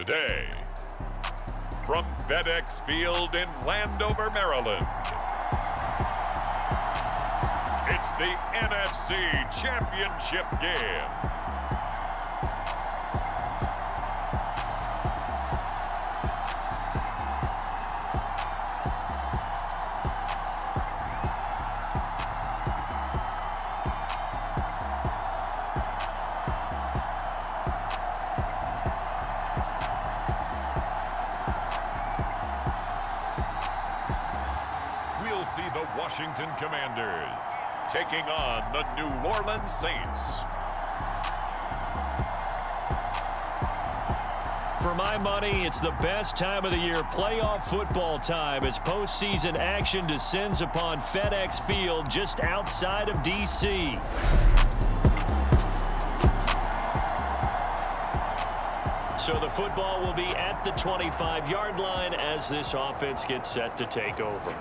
Today, from FedEx Field in Landover, Maryland, it's the NFC Championship game. We'll see the Washington Commanders taking on the New Orleans Saints. For my money, it's the best time of the year, playoff football time, as postseason action descends upon FedEx Field just outside of D.C. So the football will be at the 25-yard line as this offense gets set to take over.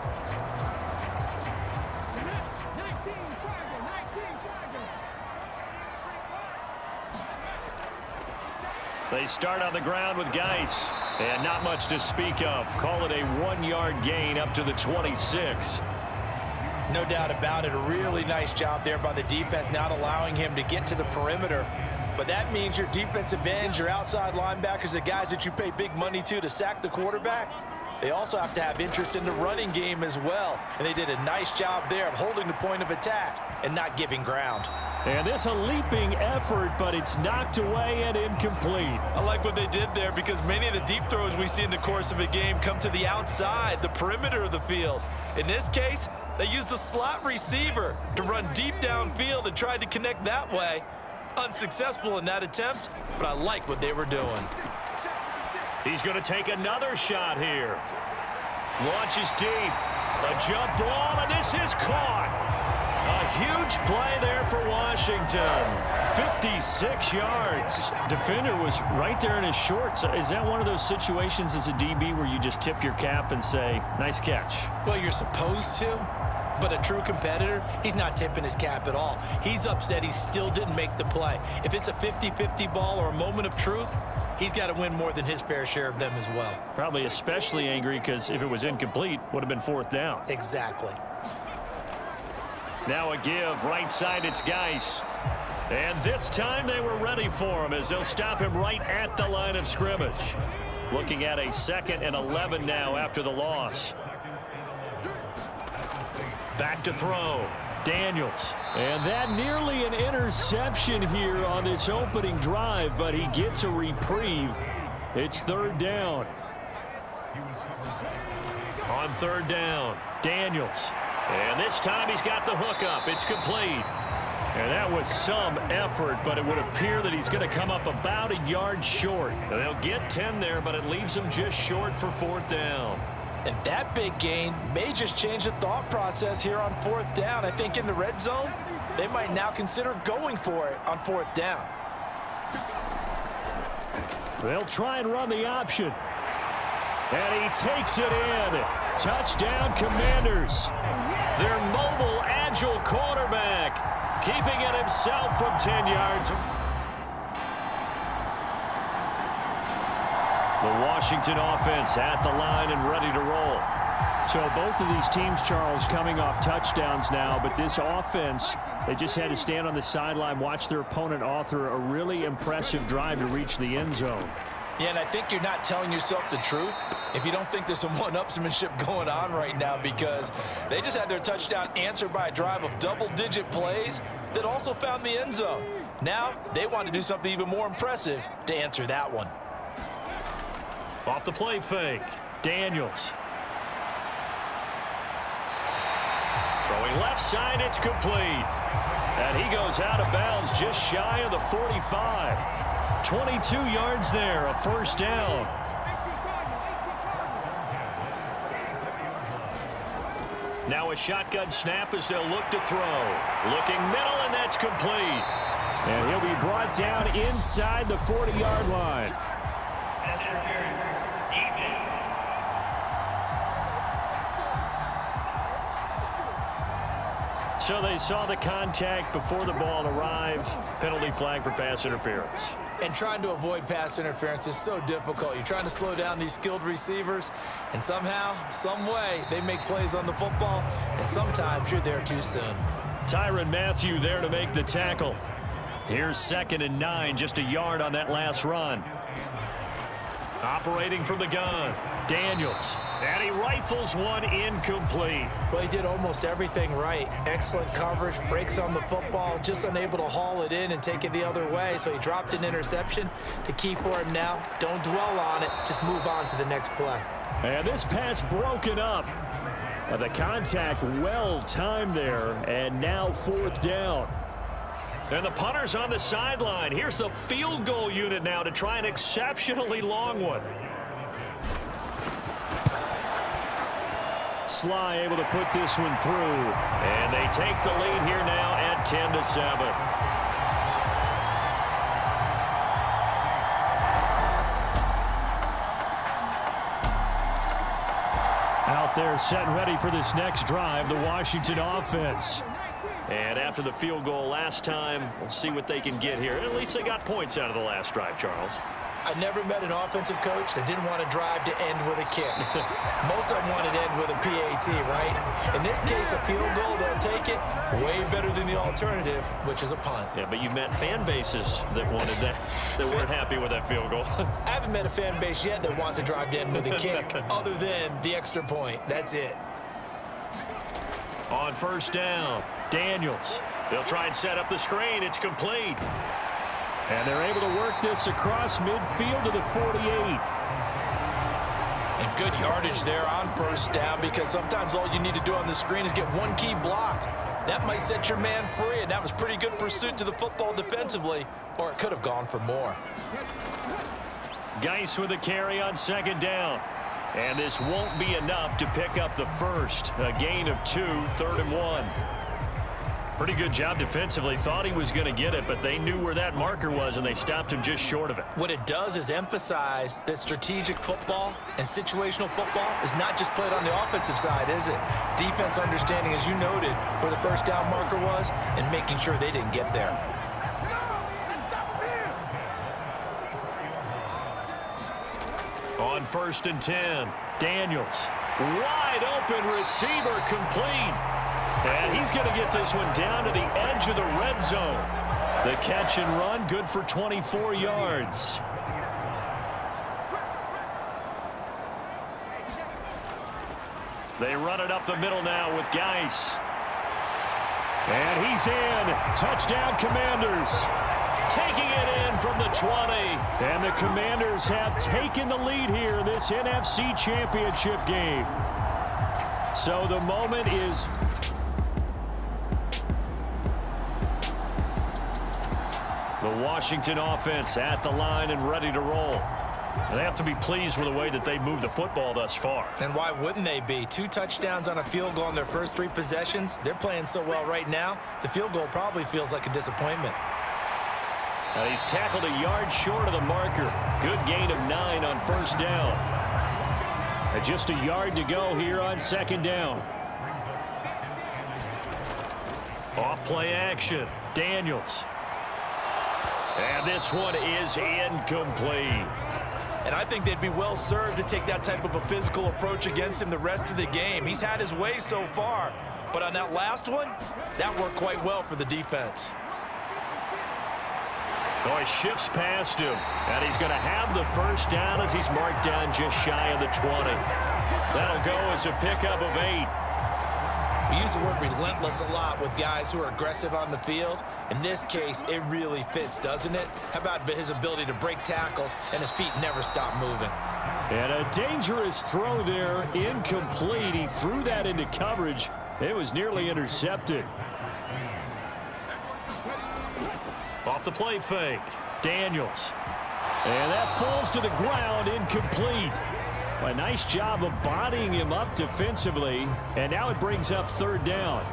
They start on the ground with Geis, and not much to speak of. Call it a 1-yard gain up to the 26. No doubt about it. A really nice job there by the defense, not allowing him to get to the perimeter. But that means your defensive ends, your outside linebackers, the guys that you pay big money to sack the quarterback, they also have to have interest in the running game as well. And they did a nice job there of holding the point of attack and not giving ground. And this a leaping effort, but it's knocked away and incomplete. I like what they did there because many of the deep throws we see in the course of a game come to the outside, the perimeter of the field. In this case, they used the slot receiver to run deep downfield and tried to connect that way. Unsuccessful in that attempt, but I like what they were doing. He's going to take another shot here. Launches deep. A jump ball, and this is caught. A huge play there for Washington. 56 yards. Defender was right there in his shorts. Is that one of those situations as a DB where you just tip your cap and say, nice catch? Well, you're supposed to, but a true competitor, he's not tipping his cap at all. He's upset he still didn't make the play. If it's a 50-50 ball or a moment of truth, he's got to win more than his fair share of them as well. Probably especially angry because if it was incomplete, would have been 4th down. Exactly. Now a give, right side, it's Geis. And this time they were ready for him as they'll stop him right at the line of scrimmage. Looking at a 2nd and 11 now after the loss. Back to throw. Daniels. And that nearly an interception here on this opening drive, but he gets a reprieve. It's 3rd down. On 3rd down, Daniels. And this time he's got the hook up. It's complete. And that was some effort, but it would appear that he's going to come up about a yard short. They'll get 10 there, but it leaves him just short for 4th down. And that big gain may just change the thought process here on 4th down. I think in the red zone, they might now consider going for it on 4th down. They'll try and run the option. And he takes it in. Touchdown, Commanders. Their mobile, agile quarterback keeping it himself from 10 yards. The Washington offense at the line and ready to roll. So both of these teams, Charles, coming off touchdowns now, but this offense, they just had to stand on the sideline, watch their opponent author a really impressive drive to reach the end zone. Yeah, and I think you're not telling yourself the truth if you don't think there's some one-upsmanship going on right now, because they just had their touchdown answered by a drive of double-digit plays that also found the end zone. Now they want to do something even more impressive to answer that one. Off the play fake, Daniels. Throwing left side, it's complete. And he goes out of bounds just shy of the 45. 22 yards there, a 1st down. Now a shotgun snap as they'll look to throw. Looking middle, and that's complete. And he'll be brought down inside the 40-yard line. So they saw the contact before the ball arrived. Penalty flag for pass interference. And trying to avoid pass interference is so difficult. You're trying to slow down these skilled receivers, and somehow, some way, they make plays on the football, and sometimes you're there too soon. Tyrann Mathieu there to make the tackle. Here's 2nd and 9, just a yard on that last run. Operating from the gun, Daniels. And he rifles one incomplete. Well, he did almost everything right. Excellent coverage, breaks on the football, just unable to haul it in and take it the other way, so he dropped an interception. The key for him now, don't dwell on it, just move on to the next play. And this pass broken up. The contact well timed there, and now 4th down. And the punter's on the sideline. Here's the field goal unit now to try an exceptionally long one. Sly able to put this one through. And they take the lead here now at 10-7. Out there set and ready for this next drive, the Washington offense. And after the field goal last time, we'll see what they can get here. At least they got points out of the last drive, Charles. I never met an offensive coach that didn't want to drive to end with a kick. Most of them wanted to end with a PAT, right? In this case, a field goal, they'll take it. Way better than the alternative, which is a punt. Yeah, but you've met fan bases that wanted that, that weren't happy with that field goal. I haven't met a fan base yet that wants to drive to end with a kick, other than the extra point. That's it. On 1st down, Daniels. They'll try and set up the screen. It's complete. And they're able to work this across midfield to the 48. And good yardage there on 1st down, because sometimes all you need to do on the screen is get one key block. That might set your man free, and that was pretty good pursuit to the football defensively, or it could have gone for more. Geis with a carry on 2nd down. And this won't be enough to pick up the first. A gain of 2, 3rd and 1. Pretty good job defensively. Thought he was going to get it, but they knew where that marker was, and they stopped him just short of it. What it does is emphasize that strategic football and situational football is not just played on the offensive side, is it? Defense understanding, as you noted, where the 1st down marker was and making sure they didn't get there. On 1st and 10, Daniels. Wide open receiver complete. And he's going to get this one down to the edge of the red zone. The catch and run, good for 24 yards. They run it up the middle now with Geis. And he's in. Touchdown, Commanders. Taking it in from the 20. And the Commanders have taken the lead here in this NFC Championship game. So the moment is... the Washington offense at the line and ready to roll. They have to be pleased with the way that they moved the football thus far. And why wouldn't they be? 2 touchdowns on a field goal in their first 3 possessions. They're playing so well right now, the field goal probably feels like a disappointment. Now he's tackled a yard short of the marker. Good gain of 9 on 1st down. And just a yard to go here on 2nd down. Off play action. Daniels. And this one is incomplete. And I think they'd be well served to take that type of a physical approach against him the rest of the game. He's had his way so far, but on that last one, that worked quite well for the defense. Oh, he shifts past him, and he's going to have the 1st down as he's marked down just shy of the 20. That'll go as a pickup of 8. We use the word relentless a lot with guys who are aggressive on the field. In this case, it really fits, doesn't it? How about his ability to break tackles and his feet never stop moving? And a dangerous throw there, incomplete. He threw that into coverage. It was nearly intercepted. Off the play fake, Daniels. And that falls to the ground, incomplete. A nice job of bodying him up defensively, and now it brings up 3rd down.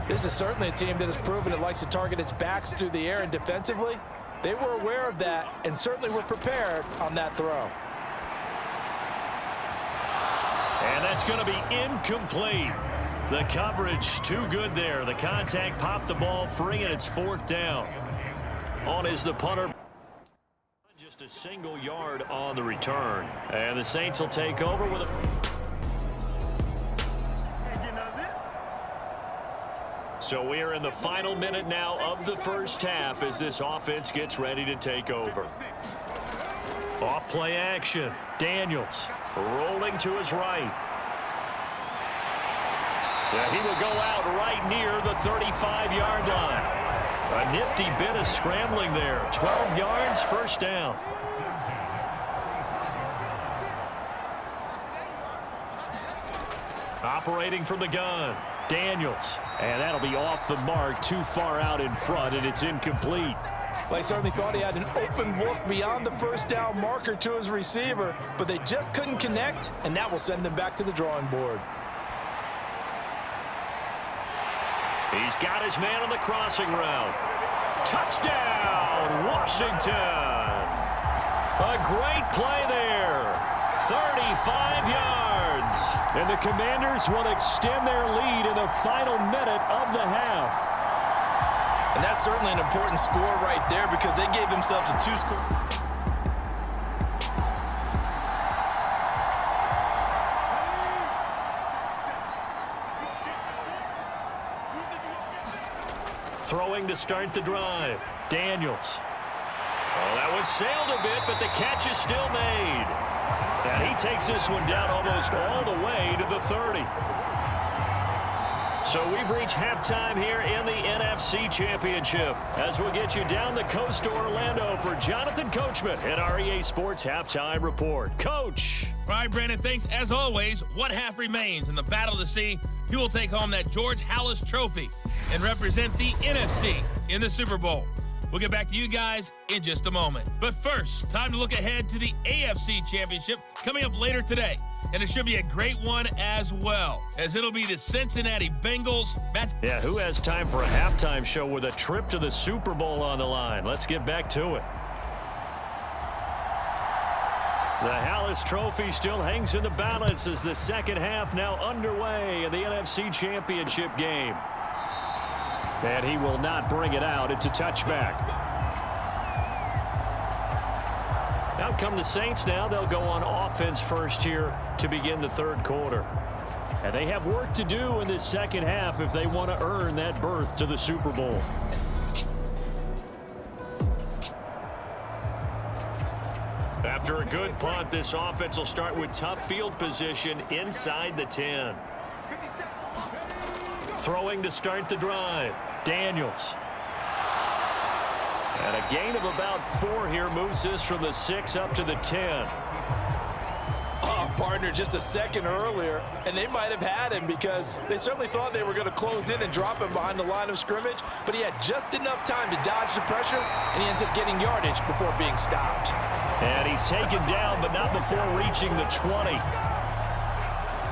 This is certainly a team that has proven it likes to target its backs through the air, and defensively, they were aware of that and certainly were prepared on that throw. And that's going to be incomplete. The coverage too good there. The contact popped the ball free, and it's 4th down. On is the punter. Just a single yard on the return. And the Saints will take over with a... So we are in the final minute now of the first half as this offense gets ready to take over. Off play action. Daniels rolling to his right. Yeah, he will go out right near the 35-yard line. A nifty bit of scrambling there. 12 yards, 1st down. Operating from the gun. Daniels. And that'll be off the mark, too far out in front, and it's incomplete. Well, he certainly thought he had an open look beyond the 1st down marker to his receiver, but they just couldn't connect, and that will send them back to the drawing board. He's got his man on the crossing route. Touchdown, Washington. A great play there. 35 yards. And the Commanders will extend their lead in the final minute of the half. And that's certainly an important score right there because they gave themselves a 2-score. Throwing to start the drive. Daniels. Oh, that one sailed a bit, but the catch is still made. And he takes this one down almost all the way to the 30. So we've reached halftime here in the NFC Championship as we'll get you down the coast to Orlando for Jonathan Coachman at our EA Sports Halftime Report. Coach. All right, Brandon, thanks. As always, one half remains in the Battle of the Sea. You will take home that George Halas Trophy and represent the NFC in the Super Bowl. We'll get back to you guys in just a moment. But first, time to look ahead to the AFC Championship coming up later today. And it should be a great one as well, as it'll be the Cincinnati Bengals. Yeah, who has time for a halftime show with a trip to the Super Bowl on the line? Let's get back to it. The Halas Trophy still hangs in the balance as the second half now underway in the NFC Championship game. And he will not bring it out. It's a touchback. Out come the Saints now. They'll go on offense first here to begin the third quarter. And they have work to do in this second half if they want to earn that berth to the Super Bowl. After a good punt, this offense will start with tough field position inside the 10. Throwing to start the drive. Daniels. And a gain of about 4 here moves this from the 6 up to the 10. Oh, partner, just a second earlier, and they might have had him because they certainly thought they were going to close in and drop him behind the line of scrimmage, but he had just enough time to dodge the pressure, and he ends up getting yardage before being stopped. And he's taken down, but not before reaching the 20.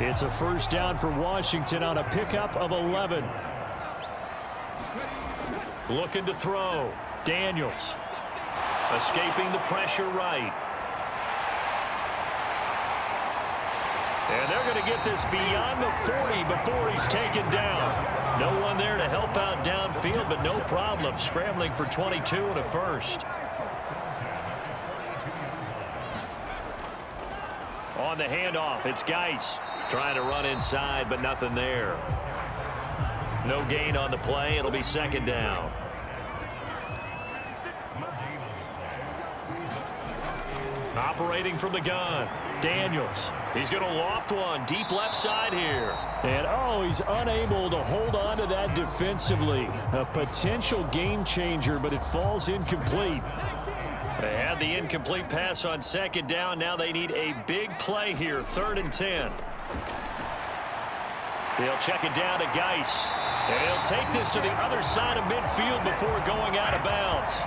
It's a first down for Washington on a pickup of 11. Looking to throw. Daniels. Escaping the pressure right. And they're going to get this beyond the 40 before he's taken down. No one there to help out downfield, but no problem. Scrambling for 22 and a first. On the handoff, it's Geis. Trying to run inside, but nothing there. No gain on the play. It'll be second down. Operating from the gun. Daniels. He's going to loft one deep left side here. And, he's unable to hold on to that defensively. A potential game changer, but it falls incomplete. They had the incomplete pass on second down. Now they need a big play here. 3rd and 10. They'll check it down to Geis. And he'll take this to the other side of midfield before going out of bounds.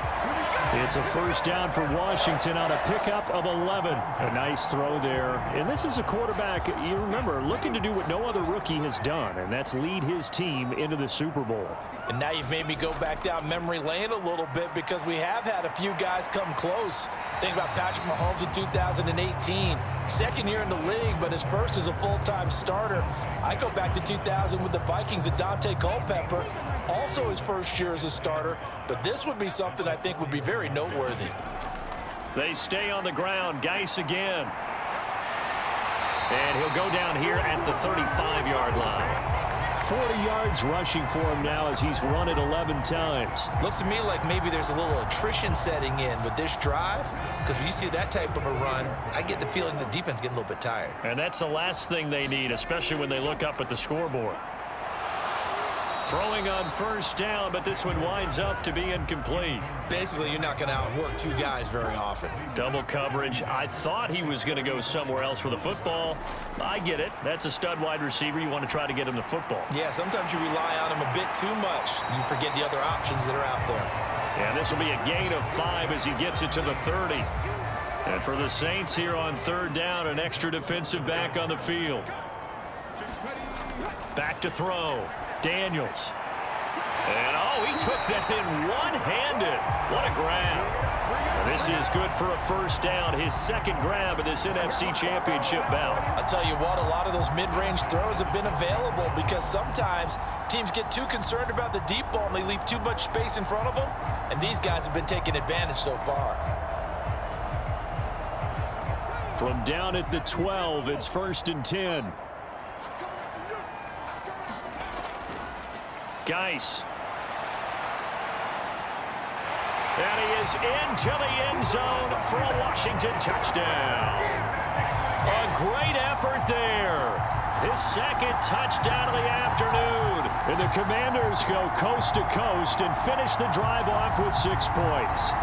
It's a first down for Washington on a pickup of 11. A nice throw there. And this is a quarterback, you remember, looking to do what no other rookie has done, and that's lead his team into the Super Bowl. And now you've made me go back down memory lane a little bit because we have had a few guys come close. Think about Patrick Mahomes in 2018. Second year in the league, but his first as a full-time starter. I go back to 2000 with the Vikings and Dante Culpepper. Also his first year as a starter, but this would be something I think would be very noteworthy. They stay on the ground. Geis again. And he'll go down here at the 35-yard line. 40 yards rushing for him now as he's run it 11 times. Looks to me like maybe there's a little attrition setting in with this drive, because when you see that type of a run, I get the feeling the defense getting a little bit tired. And that's the last thing they need, especially when they look up at the scoreboard. Throwing on first down, but this one winds up to be incomplete. Basically, you're not going to outwork two guys very often. Double coverage. I thought he was going to go somewhere else for the football. I get it. That's a stud wide receiver. You want to try to get him the football. Yeah, sometimes you rely on him a bit too much. You forget the other options that are out there. And this will be a gain of 5 as he gets it to the 30. And for the Saints here on third down, an extra defensive back on the field. Back to throw. Daniels. And, oh, he took that in one-handed. What a grab. This is good for a first down, his second grab of this NFC Championship bout. I'll tell you what, a lot of those mid-range throws have been available because sometimes teams get too concerned about the deep ball and they leave too much space in front of them, and these guys have been taking advantage so far. From down at the 12, it's 1st and 10. Geis. And he is into the end zone for a Washington touchdown. A great effort there. His second touchdown of the afternoon. And the Commanders go coast to coast and finish the drive off with 6 points.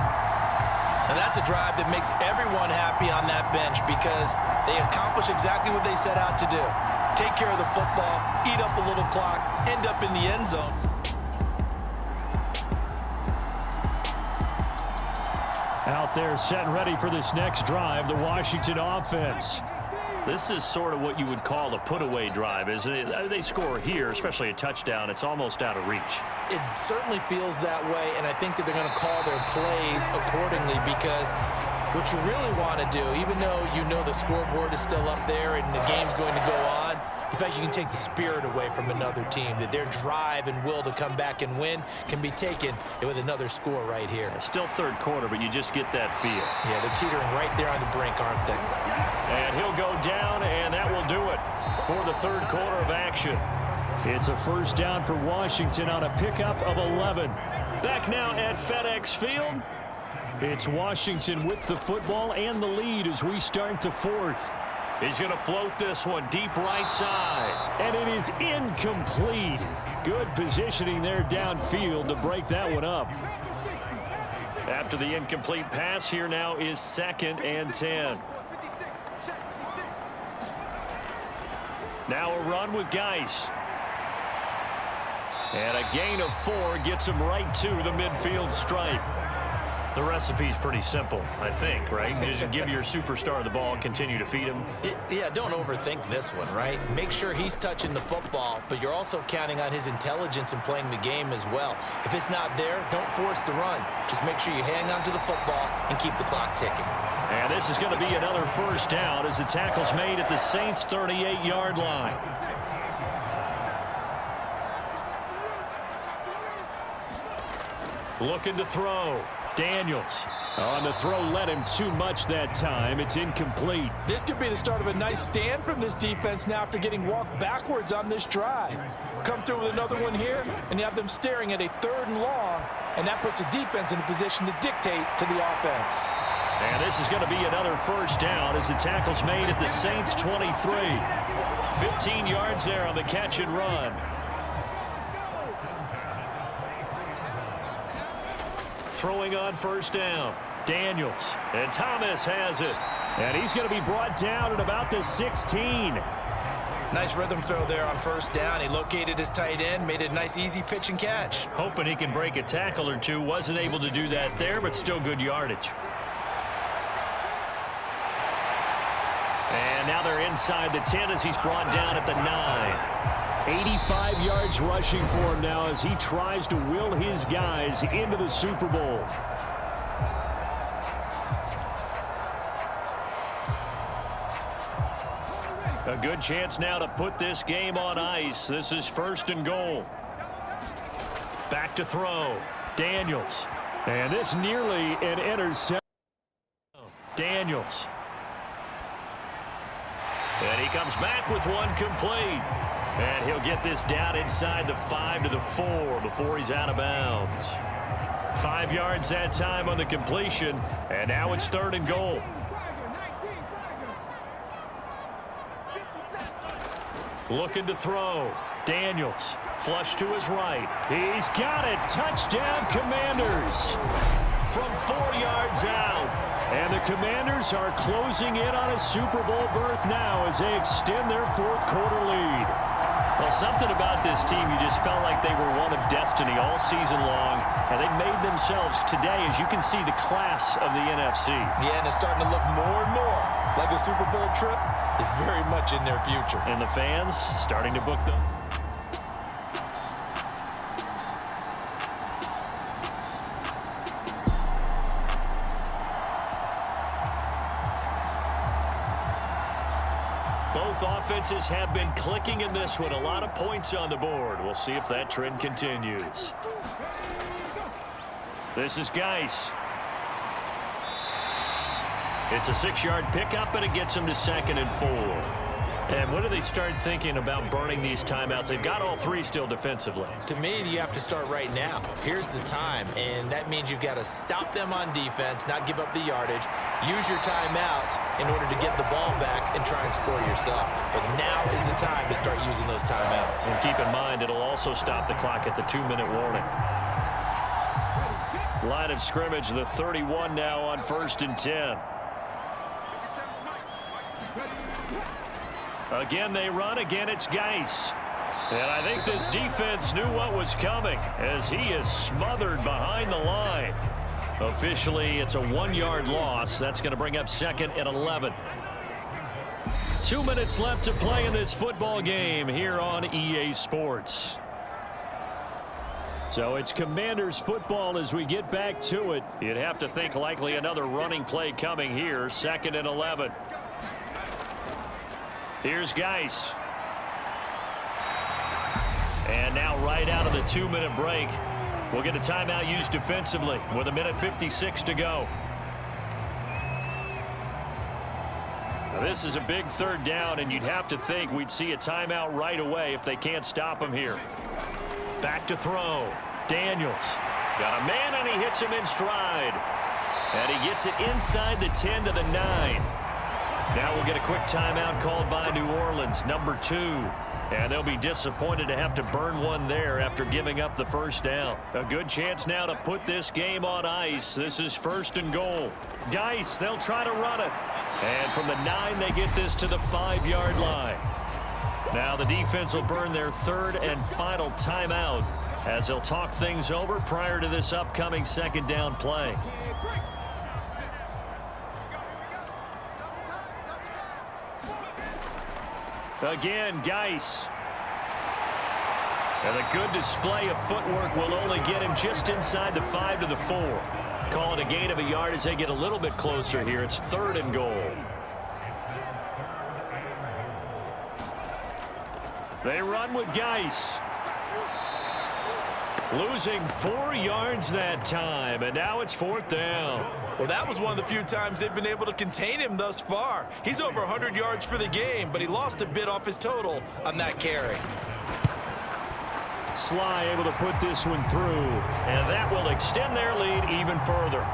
And that's a drive that makes everyone happy on that bench because they accomplish exactly what they set out to do. Take care of the football, eat up a little clock, end up in the end zone. Out there set and ready for this next drive, the Washington offense. This is sort of what you would call a put-away drive, isn't it? They score here, especially a touchdown. It's almost out of reach. It certainly feels that way, and I think that they're going to call their plays accordingly because what you really want to do, even though you know the scoreboard is still up there and the game's going to go on, in fact, you can take the spirit away from another team, that their drive and will to come back and win can be taken with another score right here. Still third quarter, but you just get that feel. Yeah, they're teetering right there on the brink, aren't they? And he'll go down, and that will do it for the third quarter of action. It's a first down for Washington on a pickup of 11. Back now at FedEx Field. It's Washington with the football and the lead as we start the fourth. He's going to float this one deep right side. And it is incomplete. Good positioning there downfield to break that one up. After the incomplete pass, here now is 2nd and 10. Now a run with Geis. And a gain of 4 gets him right to the midfield stripe. The recipe's pretty simple, I think, right? Just give your superstar the ball and continue to feed him. Yeah, don't overthink this one, right? Make sure he's touching the football, but you're also counting on his intelligence in playing the game as well. If it's not there, don't force the run. Just make sure you hang on to the football and keep the clock ticking. And this is going to be another first down as the tackle's made at the Saints' 38-yard line. Looking to throw. Daniels. On the throw, led him too much that time. It's incomplete. This could be the start of a nice stand from this defense now after getting walked backwards on this drive. Come through with another one here, and you have them staring at a 3rd and long, and that puts the defense in a position to dictate to the offense. And this is going to be another first down as the tackle's made at the Saints' 23. 15 yards there on the catch and run. Throwing on first down. Daniels. And Thomas has it. And he's going to be brought down at about the 16. Nice rhythm throw there on first down. He located his tight end, made it a nice easy pitch and catch. Hoping he can break a tackle or two. Wasn't able to do that there, but still good yardage. And now they're inside the 10 as he's brought down at the 9. 85 yards rushing for him now as he tries to will his guys into the Super Bowl. A good chance now to put this game on ice. This is 1st and goal. Back to throw. Daniels. And this nearly an interception. Daniels. And he comes back with one complete. And he'll get this down inside the 5 to the 4 before he's out of bounds. 5 yards that time on the completion. And now it's 3rd and goal. Looking to throw. Daniels. Flush to his right. He's got it. Touchdown, Commanders. From 4 yards out. And the Commanders are closing in on a Super Bowl berth now as they extend their 4th quarter lead. Well, something about this team, you just felt like they were one of destiny all season long, and they made themselves today, as you can see, the class of the NFC. Yeah, and it's starting to look more and more like the Super Bowl trip is very much in their future. And the fans starting to book them. Both offenses have been clicking in this one. A lot of points on the board. We'll see if that trend continues. This is Geis. It's a 6-yard pickup, and it gets him to 2nd and 4. And when do they start thinking about burning these timeouts? They've got all 3 still defensively. To me, you have to start right now. Here's the time, and that means you've got to stop them on defense, not give up the yardage, use your timeouts in order to get the ball back and try and score yourself. But now is the time to start using those timeouts. And keep in mind, it'll also stop the clock at the 2-minute warning. Line of scrimmage, the 31 now on 1st and 10. Again, they run. Again, it's Geis. And I think this defense knew what was coming as he is smothered behind the line. Officially, it's a 1-yard loss. That's going to bring up 2nd and 11. 2 minutes left to play in this football game here on EA Sports. So it's Commanders football as we get back to it. You'd have to think likely another running play coming here. 2nd and 11. Here's Geis. And now right out of the 2-minute break, we'll get a timeout used defensively with 1:56 to go. Now this is a big 3rd down, and you'd have to think we'd see a timeout right away if they can't stop him here. Back to throw. Daniels. Got a man, and he hits him in stride. And he gets it inside the 10 to the 9. Now we'll get a quick timeout called by New Orleans, number 2. And they'll be disappointed to have to burn one there after giving up the 1st down. A good chance now to put this game on ice. This is 1st and goal. Geis, they'll try to run it. And from the 9, they get this to the 5-yard line. Now the defense will burn their 3rd and final timeout as they'll talk things over prior to this upcoming 2nd down play. Again, Geis. And a good display of footwork will only get him just inside the 5 to the 4. Call it a gain of a yard as they get a little bit closer here. It's 3rd and goal. They run with Geis. Losing 4 yards that time, and now it's 4th down. Well, that was one of the few times they've been able to contain him thus far. He's over 100 yards for the game, but he lost a bit off his total on that carry. Sly able to put this one through, and that will extend their lead even further.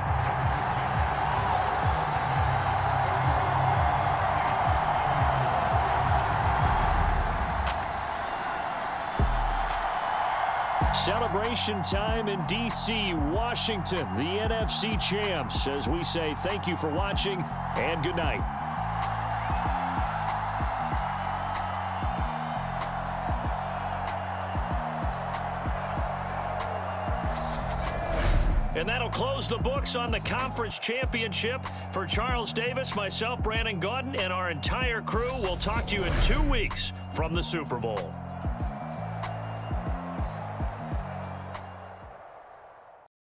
Celebration time in D.C., Washington, the NFC champs, as we say thank you for watching and good night. And that'll close the books on the conference championship. For Charles Davis, myself, Brandon Gaudin, and our entire crew, we'll talk to you in 2 weeks from the Super Bowl.